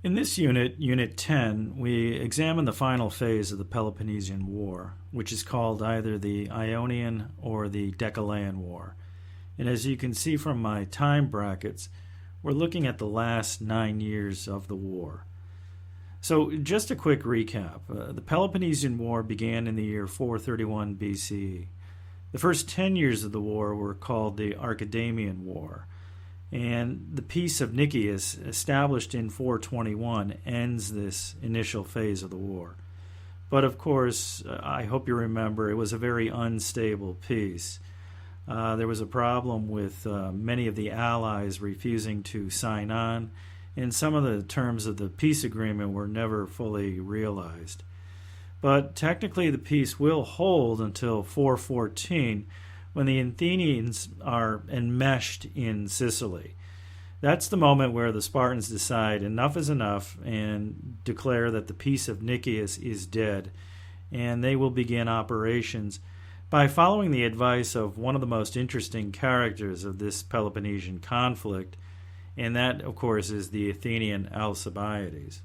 In this unit, Unit 10, we examine the final phase of the Peloponnesian War, which is called either the Ionian or the Decelean War. And as you can see from my time brackets, we're looking at the last 9 years of the war. So just a quick recap. The Peloponnesian War began in the year 431 BCE. The first 10 years of the war were called the Arginousai War. And the Peace of Nicaeus, established in 421, ends this initial phase of the war. But of course, I hope you remember, it was a very unstable peace. There was a problem with many of the allies refusing to sign on, and some of the terms of the peace agreement were never fully realized. But technically the peace will hold until 414, when the Athenians are enmeshed in Sicily. That's the moment where the Spartans decide enough is enough and declare that the Peace of Nicaeus is dead, and they will begin operations by following the advice of one of the most interesting characters of this Peloponnesian conflict, and that, of course, is the Athenian Alcibiades.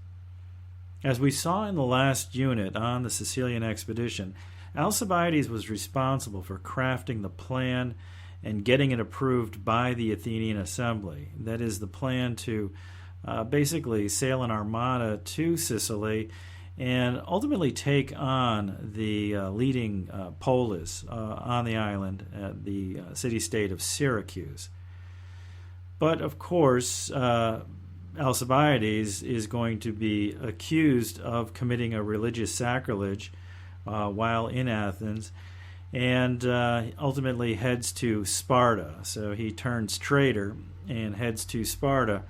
As we saw in the last unit on the Sicilian expedition, Alcibiades was responsible for crafting the plan and getting it approved by the Athenian assembly. That is, the plan to basically sail an armada to Sicily and ultimately take on the leading polis on the island at the city-state of Syracuse. But of course, Alcibiades is going to be accused of committing a religious sacrilege while in Athens, and ultimately heads to Sparta. So he turns traitor and heads to Sparta.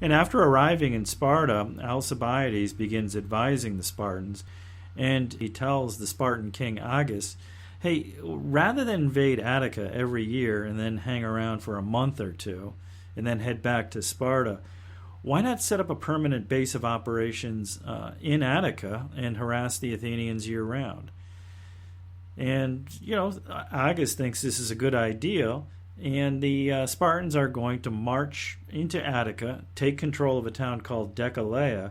And after arriving in Sparta, Alcibiades begins advising the Spartans, and he tells the Spartan king Agis, hey, rather than invade Attica every year and then hang around for a month or two and then head back to Sparta, why not set up a permanent base of operations in Attica and harass the Athenians year-round? And, Agis thinks this is a good idea, and the Spartans are going to march into Attica, take control of a town called Decelea,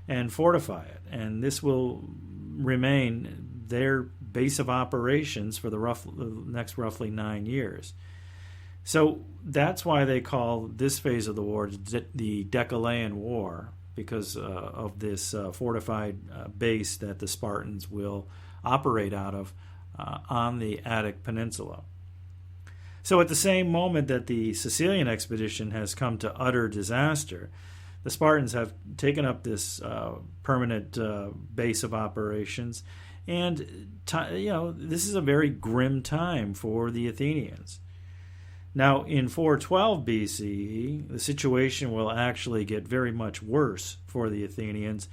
and fortify it. And this will remain their base of operations for the next roughly 9 years. So that's why they call this phase of the war the Decelean War, because of this fortified base that the Spartans will operate out of on the Attic Peninsula. So at the same moment that the Sicilian expedition has come to utter disaster, the Spartans have taken up this permanent base of operations, and this is a very grim time for the Athenians. Now, in 412 BCE, the situation will actually get very much worse for the Athenians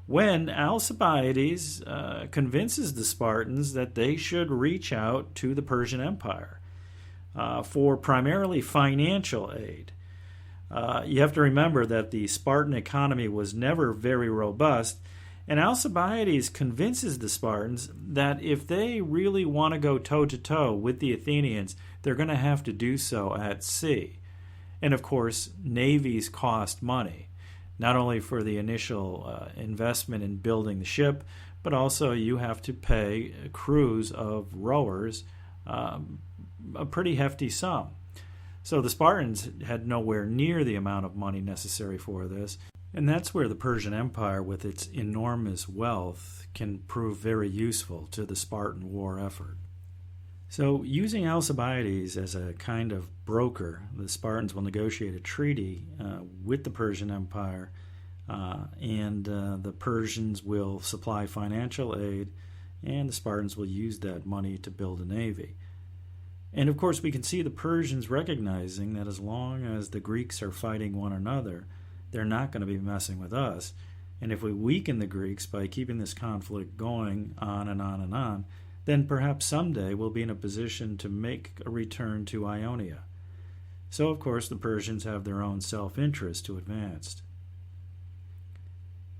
when Alcibiades convinces the Spartans that they should reach out to the Persian Empire for primarily financial aid. You have to remember that the Spartan economy was never very robust, and Alcibiades convinces the Spartans that if they really want to go toe-to-toe with the Athenians, they're going to have to do so at sea. And of course, navies cost money, not only for the initial investment in building the ship, but also you have to pay crews of rowers a pretty hefty sum. So the Spartans had nowhere near the amount of money necessary for this. And that's where the Persian Empire, with its enormous wealth, can prove very useful to the Spartan war effort. So using Alcibiades as a kind of broker, the Spartans will negotiate a treaty with the Persian Empire, and the Persians will supply financial aid, and the Spartans will use that money to build a navy. And of course we can see the Persians recognizing that as long as the Greeks are fighting one another, they're not going to be messing with us. And if we weaken the Greeks by keeping this conflict going on and on and on, then perhaps someday we'll be in a position to make a return to Ionia. So, of course, the Persians have their own self-interest to advance.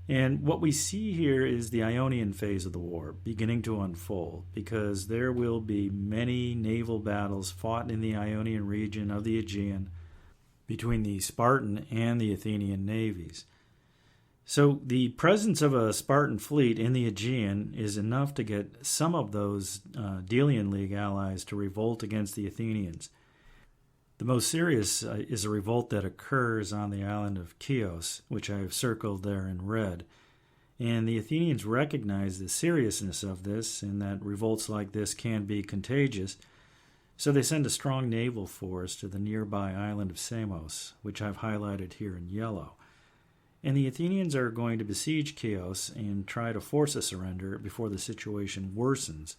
And what we see here is the Ionian phase of the war beginning to unfold, because there will be many naval battles fought in the Ionian region of the Aegean between the Spartan and the Athenian navies. So the presence of a Spartan fleet in the Aegean is enough to get some of those Delian League allies to revolt against the Athenians. The most serious is a revolt that occurs on the island of Chios, which I have circled there in red. And the Athenians recognize the seriousness of this and that revolts like this can be contagious, so they send a strong naval force to the nearby island of Samos, which I've highlighted here in yellow. And the Athenians are going to besiege Chios and try to force a surrender before the situation worsens.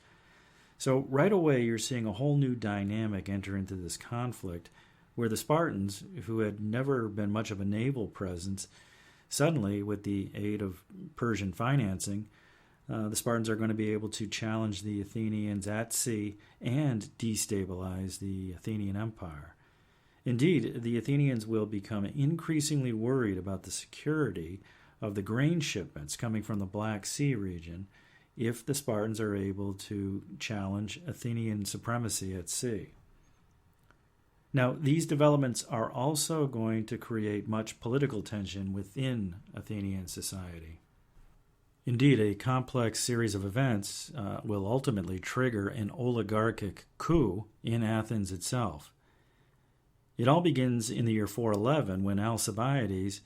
So right away you're seeing a whole new dynamic enter into this conflict, where the Spartans, who had never been much of a naval presence, suddenly, with the aid of Persian financing, the Spartans are going to be able to challenge the Athenians at sea and destabilize the Athenian Empire. Indeed, the Athenians will become increasingly worried about the security of the grain shipments coming from the Black Sea region if the Spartans are able to challenge Athenian supremacy at sea. Now, these developments are also going to create much political tension within Athenian society. Indeed, a complex series of events will ultimately trigger an oligarchic coup in Athens itself. It all begins in the year 411 when Alcibiades,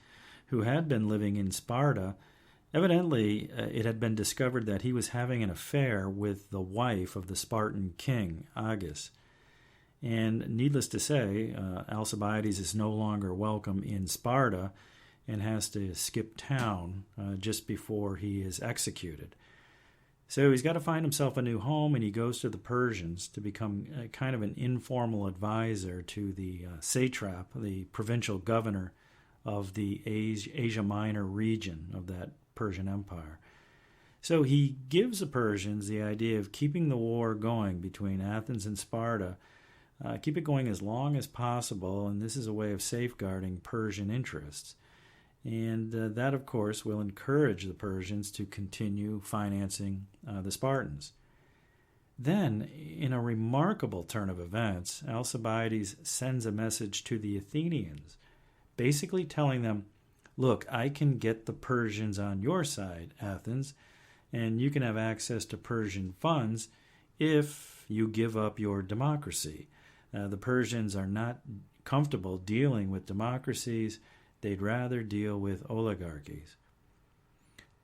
who had been living in Sparta, evidently it had been discovered that he was having an affair with the wife of the Spartan king, Agis. And needless to say, Alcibiades is no longer welcome in Sparta and has to skip town just before he is executed. So he's got to find himself a new home, and he goes to the Persians to become kind of an informal advisor to the satrap, the provincial governor of the Asia Minor region of that Persian Empire. So he gives the Persians the idea of keeping the war going between Athens and Sparta, keep it going as long as possible, and this is a way of safeguarding Persian interests. And that, of course, will encourage the Persians to continue financing the Spartans. Then, in a remarkable turn of events, Alcibiades sends a message to the Athenians, basically telling them, look, I can get the Persians on your side, Athens, and you can have access to Persian funds if you give up your democracy. The Persians are not comfortable dealing with democracies. They'd rather deal with oligarchies.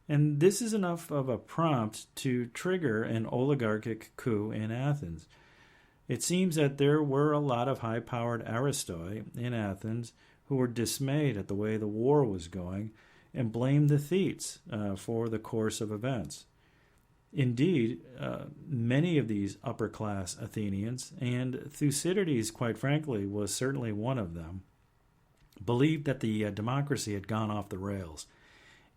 And this is enough of a prompt to trigger an oligarchic coup in Athens. It seems that there were a lot of high-powered aristoi in Athens who were dismayed at the way the war was going and blamed the Thetes for the course of events. Indeed, many of these upper-class Athenians, and Thucydides, quite frankly, was certainly one of them, believed that the democracy had gone off the rails,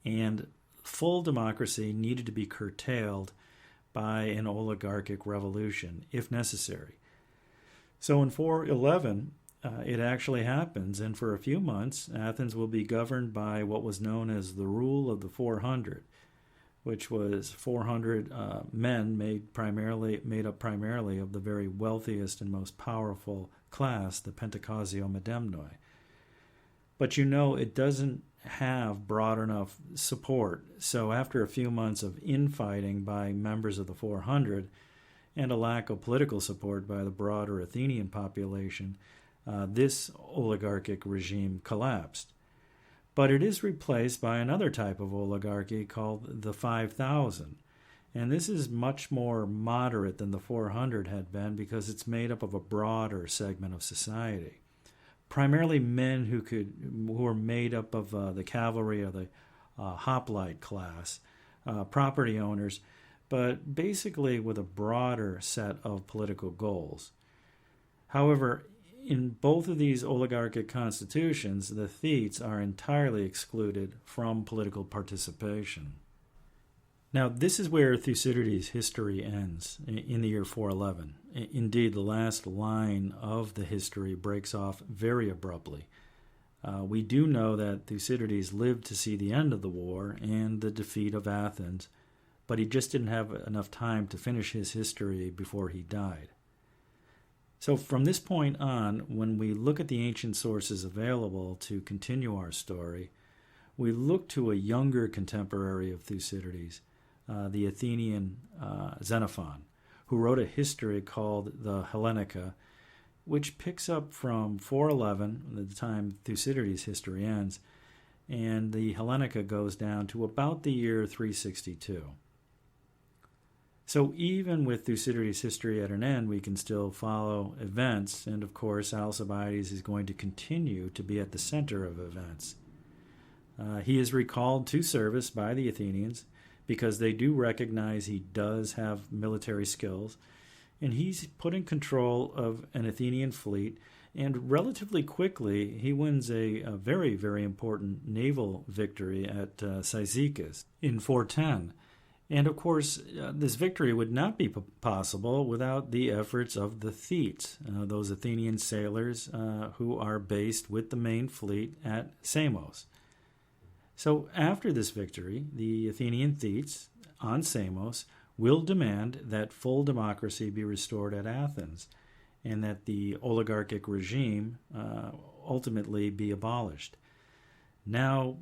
and full democracy needed to be curtailed by an oligarchic revolution, if necessary. So in 411, it actually happens, and for a few months, Athens will be governed by what was known as the Rule of the 400, which was 400 men made up primarily of the very wealthiest and most powerful class, the Pentacosio Medemnoi. But it doesn't have broad enough support. So after a few months of infighting by members of the 400 and a lack of political support by the broader Athenian population, this oligarchic regime collapsed. But it is replaced by another type of oligarchy called the 5,000. And this is much more moderate than the 400 had been because it's made up of a broader segment of society. Primarily men who were made up of the cavalry or the hoplite class, property owners, but basically with a broader set of political goals. However, in both of these oligarchic constitutions, the Thetes are entirely excluded from political participation. Now, this is where Thucydides' history ends, in the year 411. Indeed, the last line of the history breaks off very abruptly. We do know that Thucydides lived to see the end of the war and the defeat of Athens, but he just didn't have enough time to finish his history before he died. So from this point on, when we look at the ancient sources available to continue our story, we look to a younger contemporary of Thucydides, the Athenian Xenophon, who wrote a history called the Hellenica, which picks up from 411, the time Thucydides' history ends, and the Hellenica goes down to about the year 362. So even with Thucydides' history at an end, we can still follow events, and of course Alcibiades is going to continue to be at the center of events. He is recalled to service by the Athenians because they do recognize he does have military skills, and he's put in control of an Athenian fleet, and relatively quickly he wins a very, very important naval victory at Cyzicus in 410. And of course, this victory would not be possible without the efforts of the Thetes, those Athenian sailors who are based with the main fleet at Samos. So after this victory, the Athenian Thetes on Samos will demand that full democracy be restored at Athens and that the oligarchic regime ultimately be abolished. Now,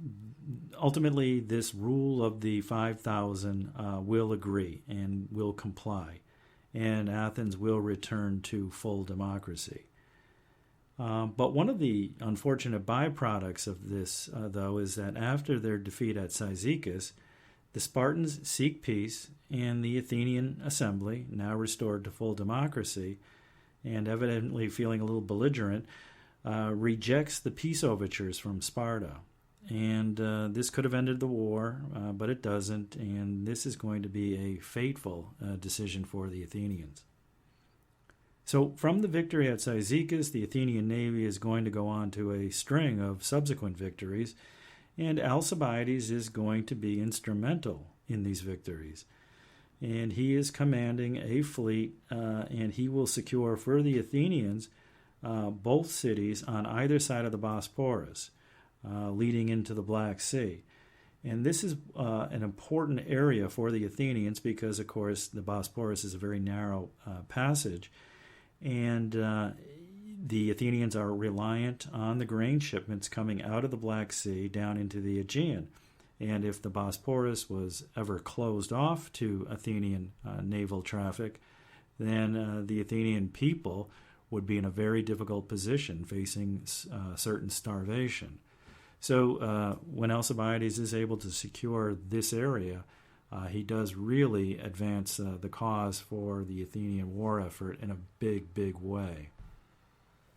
ultimately, this rule of the 5,000 will agree and will comply, and Athens will return to full democracy. But one of the unfortunate byproducts of this, though, is that after their defeat at Cyzicus, the Spartans seek peace, and the Athenian assembly, now restored to full democracy, and evidently feeling a little belligerent, rejects the peace overtures from Sparta. And this could have ended the war, but it doesn't, and this is going to be a fateful decision for the Athenians. So from the victory at Cyzicus, the Athenian navy is going to go on to a string of subsequent victories, and Alcibiades is going to be instrumental in these victories. And he is commanding a fleet, and he will secure for the Athenians both cities on either side of the Bosporus, leading into the Black Sea. And this is an important area for the Athenians because, of course, the Bosporus is a very narrow passage, and the Athenians are reliant on the grain shipments coming out of the Black Sea down into the Aegean. And if the Bosporus was ever closed off to Athenian naval traffic, then the Athenian people would be in a very difficult position, facing certain starvation. So when Alcibiades is able to secure this area, he does really advance the cause for the Athenian war effort in a big, big way.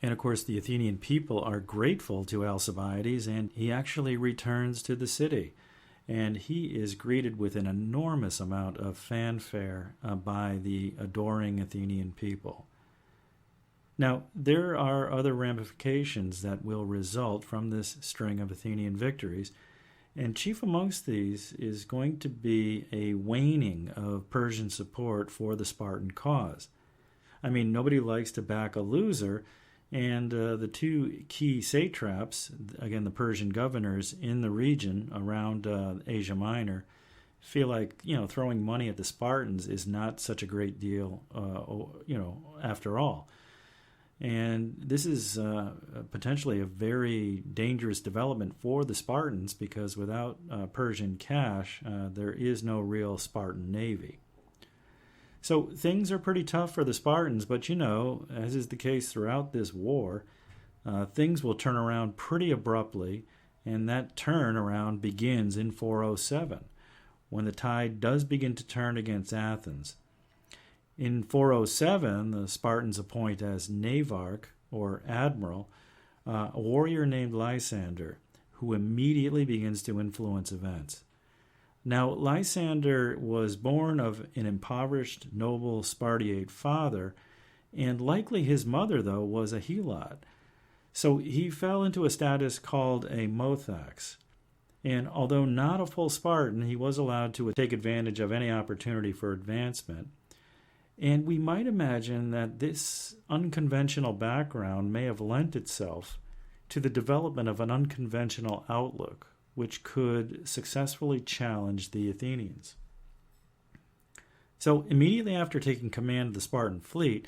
And of course, the Athenian people are grateful to Alcibiades, and he actually returns to the city. And he is greeted with an enormous amount of fanfare by the adoring Athenian people. Now, there are other ramifications that will result from this string of Athenian victories, and chief amongst these is going to be a waning of Persian support for the Spartan cause. I mean, nobody likes to back a loser, and the two key satraps, again, the Persian governors in the region around Asia Minor, feel like, throwing money at the Spartans is not such a great deal, after all. And this is potentially a very dangerous development for the Spartans because without Persian cash, there is no real Spartan navy. So things are pretty tough for the Spartans, but as is the case throughout this war, things will turn around pretty abruptly, and that turnaround begins in 407, when the tide does begin to turn against Athens. In 407, the Spartans appoint as navarch, or admiral, a warrior named Lysander, who immediately begins to influence events. Now, Lysander was born of an impoverished, noble Spartiate father, and likely his mother, though, was a helot. So he fell into a status called a mothax. And although not a full Spartan, he was allowed to take advantage of any opportunity for advancement. And we might imagine that this unconventional background may have lent itself to the development of an unconventional outlook, which could successfully challenge the Athenians. So immediately after taking command of the Spartan fleet,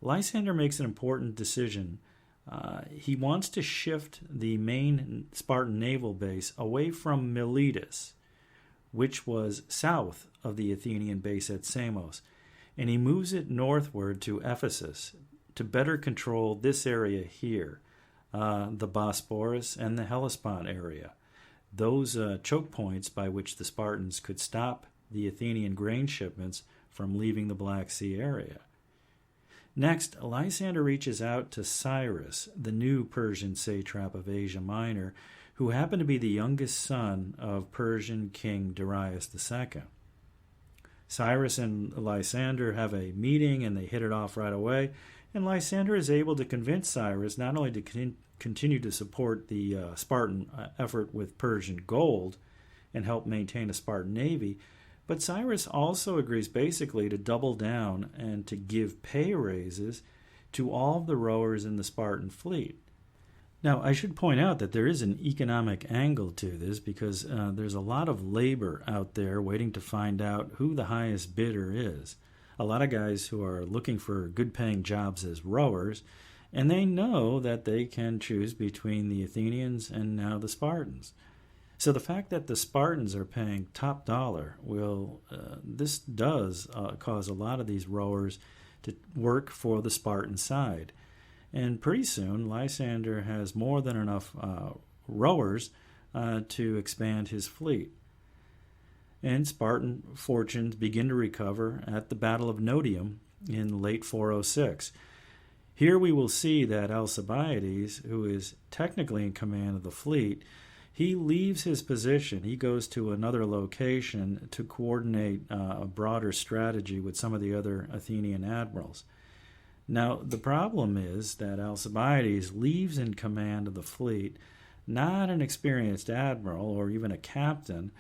Lysander makes an important decision He wants to shift the main Spartan naval base away from Miletus, which was south of the Athenian base at Samos, and he moves it northward to Ephesus to better control this area here, the Bosporus and the Hellespont area, those choke points by which the Spartans could stop the Athenian grain shipments from leaving the Black Sea area. Next, Lysander reaches out to Cyrus, the new Persian satrap of Asia Minor, who happened to be the youngest son of Persian king Darius II. Cyrus and Lysander have a meeting and they hit it off right away, and Lysander is able to convince Cyrus not only to continue to support the Spartan effort with Persian gold and help maintain a Spartan navy, but Cyrus also agrees basically to double down and to give pay raises to all of the rowers in the Spartan fleet. Now, I should point out that there is an economic angle to this because there's a lot of labor out there waiting to find out who the highest bidder is. A lot of guys who are looking for good-paying jobs as rowers, and they know that they can choose between the Athenians and now the Spartans. So the fact that the Spartans are paying top dollar this does cause a lot of these rowers to work for the Spartan side. And pretty soon, Lysander has more than enough rowers to expand his fleet. And Spartan fortunes begin to recover at the Battle of Notium in late 406. Here we will see that Alcibiades, who is technically in command of the fleet, he leaves his position. He goes to another location to coordinate a broader strategy with some of the other Athenian admirals. Now, the problem is that Alcibiades leaves in command of the fleet, not an experienced admiral or even a captain,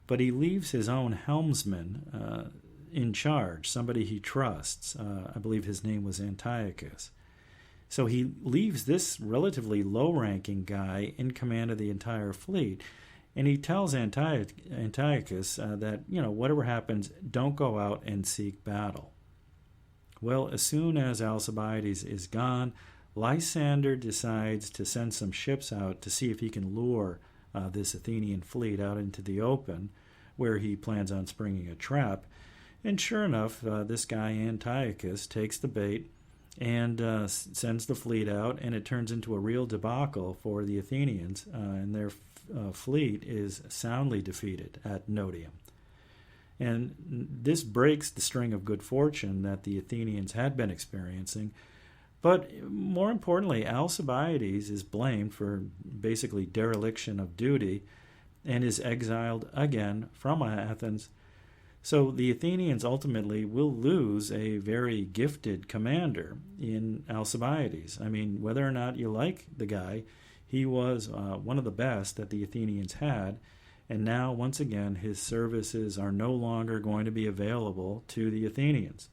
but he leaves his own helmsman in charge, somebody he trusts. I believe his name was Antiochus. So he leaves this relatively low-ranking guy in command of the entire fleet, and he tells Antiochus that, whatever happens, don't go out and seek battle. Well, as soon as Alcibiades is gone, Lysander decides to send some ships out to see if he can lure this Athenian fleet out into the open, where he plans on springing a trap. And sure enough, this guy Antiochus takes the bait and sends the fleet out, and it turns into a real debacle for the Athenians, and their fleet is soundly defeated at Notium. And this breaks the string of good fortune that the Athenians had been experiencing. But more importantly, Alcibiades is blamed for basically dereliction of duty and is exiled again from Athens. So the Athenians ultimately will lose a very gifted commander in Alcibiades. I mean, whether or not you like the guy, he was one of the best that the Athenians had. And now, once again, his services are no longer going to be available to the Athenians.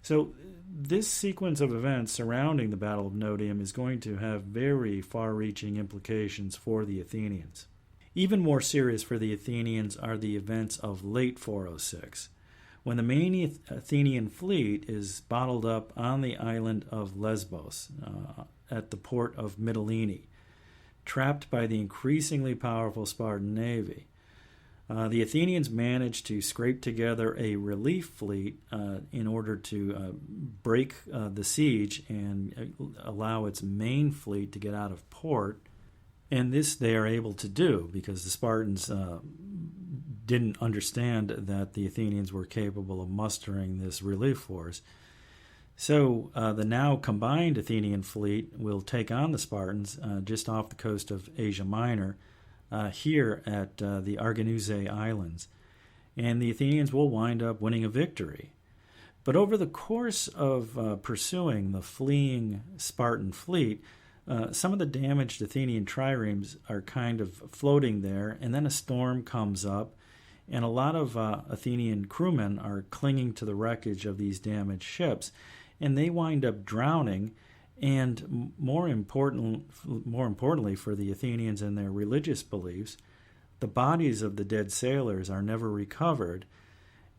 So this sequence of events surrounding the Battle of Notium is going to have very far-reaching implications for the Athenians. Even more serious for the Athenians are the events of late 406, when the main Athenian fleet is bottled up on the island of Lesbos at the port of Mytilene, trapped by the increasingly powerful Spartan navy. The Athenians managed to scrape together a relief fleet in order to break the siege and allow its main fleet to get out of port. And this they are able to do because the Spartans didn't understand that the Athenians were capable of mustering this relief force. So the now combined Athenian fleet will take on the Spartans just off the coast of Asia Minor, here at the Arginousai Islands, and the Athenians will wind up winning a victory. But over the course of pursuing the fleeing Spartan fleet, some of the damaged Athenian triremes are kind of floating there, and then a storm comes up, and a lot of Athenian crewmen are clinging to the wreckage of these damaged ships, and they wind up drowning. And more importantly for the Athenians and their religious beliefs, the bodies of the dead sailors are never recovered,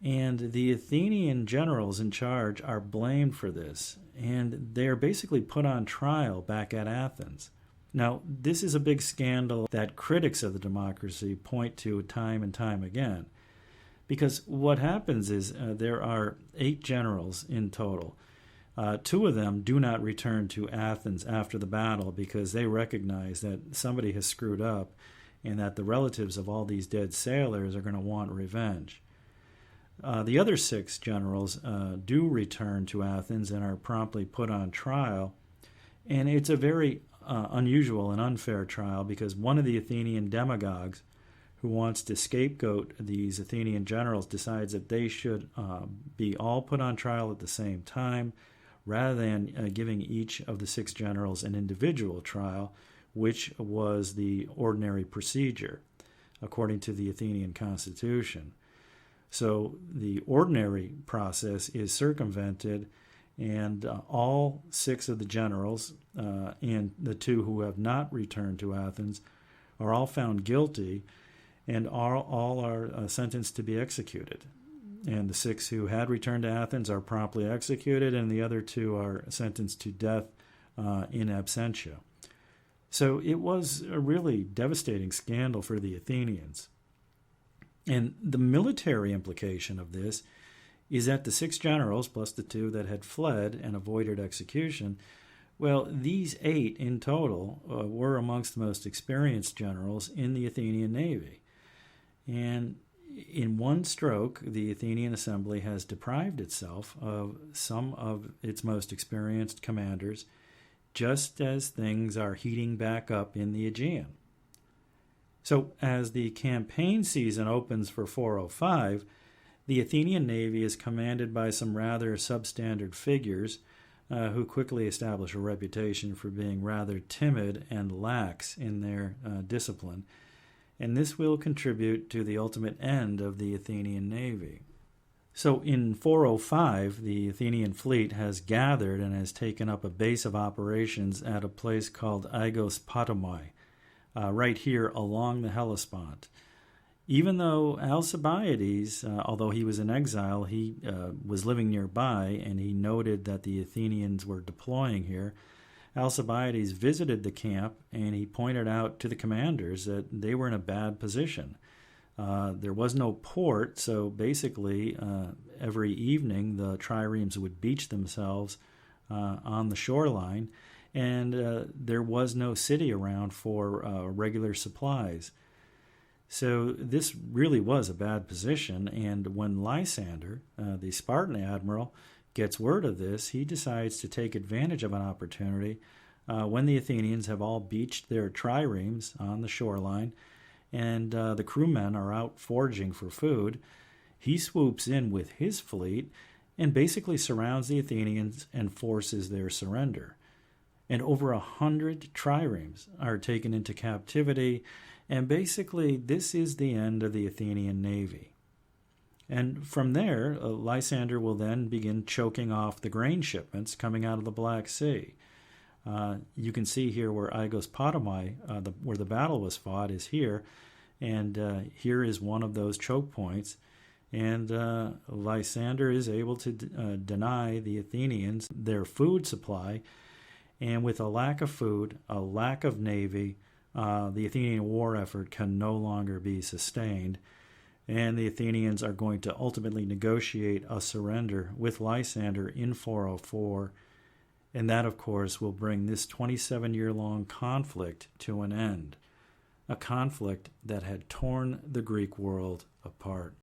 And the Athenian generals in charge are blamed for this, and they are basically put on trial back at Athens. Now, this is a big scandal that critics of the democracy point to time and time again, because what happens is there are 8 generals in total. 2 of them do not return to Athens after the battle because they recognize that somebody has screwed up and that the relatives of all these dead sailors are going to want revenge. The other 6 generals do return to Athens and are promptly put on trial. And it's a very unusual and unfair trial because one of the Athenian demagogues who wants to scapegoat these Athenian generals decides that they should be all put on trial at the same time rather than giving each of the 6 generals an individual trial, which was the ordinary procedure according to the Athenian constitution. So the ordinary process is circumvented, and all 6 of the generals and the 2 who have not returned to Athens are all found guilty and all are sentenced to be executed. And the 6 who had returned to Athens are promptly executed, and the other 2 are sentenced to death in absentia. So it was a really devastating scandal for the Athenians. And the military implication of this is that the 6 generals, plus the 2 that had fled and avoided execution, well, these 8 in total were amongst the most experienced generals in the Athenian navy. And in one stroke, the Athenian assembly has deprived itself of some of its most experienced commanders, just as things are heating back up in the Aegean. So as the campaign season opens for 405, the Athenian navy is commanded by some rather substandard figures who quickly establish a reputation for being rather timid and lax in their discipline. And this will contribute to the ultimate end of the Athenian navy. So in 405, the Athenian fleet has gathered and has taken up a base of operations at a place called Aigospotamoi, right here along the Hellespont. Even though Alcibiades, although he was in exile, he was living nearby, and he noted that the Athenians were deploying here, Alcibiades visited the camp, and he pointed out to the commanders that they were in a bad position. There was no port, so basically every evening the triremes would beach themselves on the shoreline, and there was no city around for regular supplies. So this really was a bad position, and when Lysander, the Spartan admiral, gets word of this, he decides to take advantage of an opportunity when the Athenians have all beached their triremes on the shoreline and the crewmen are out foraging for food. He swoops in with his fleet and basically surrounds the Athenians and forces their surrender. And over 100 triremes are taken into captivity, and basically this is the end of the Athenian navy. And from there, Lysander will then begin choking off the grain shipments coming out of the Black Sea. You can see here where Aigospotamoi, where the battle was fought, is here, and here is one of those choke points. And Lysander is able to deny the Athenians their food supply, and with a lack of food, a lack of navy, the Athenian war effort can no longer be sustained, and the Athenians are going to ultimately negotiate a surrender with Lysander in 404, and that, of course, will bring this 27-year-long conflict to an end, a conflict that had torn the Greek world apart.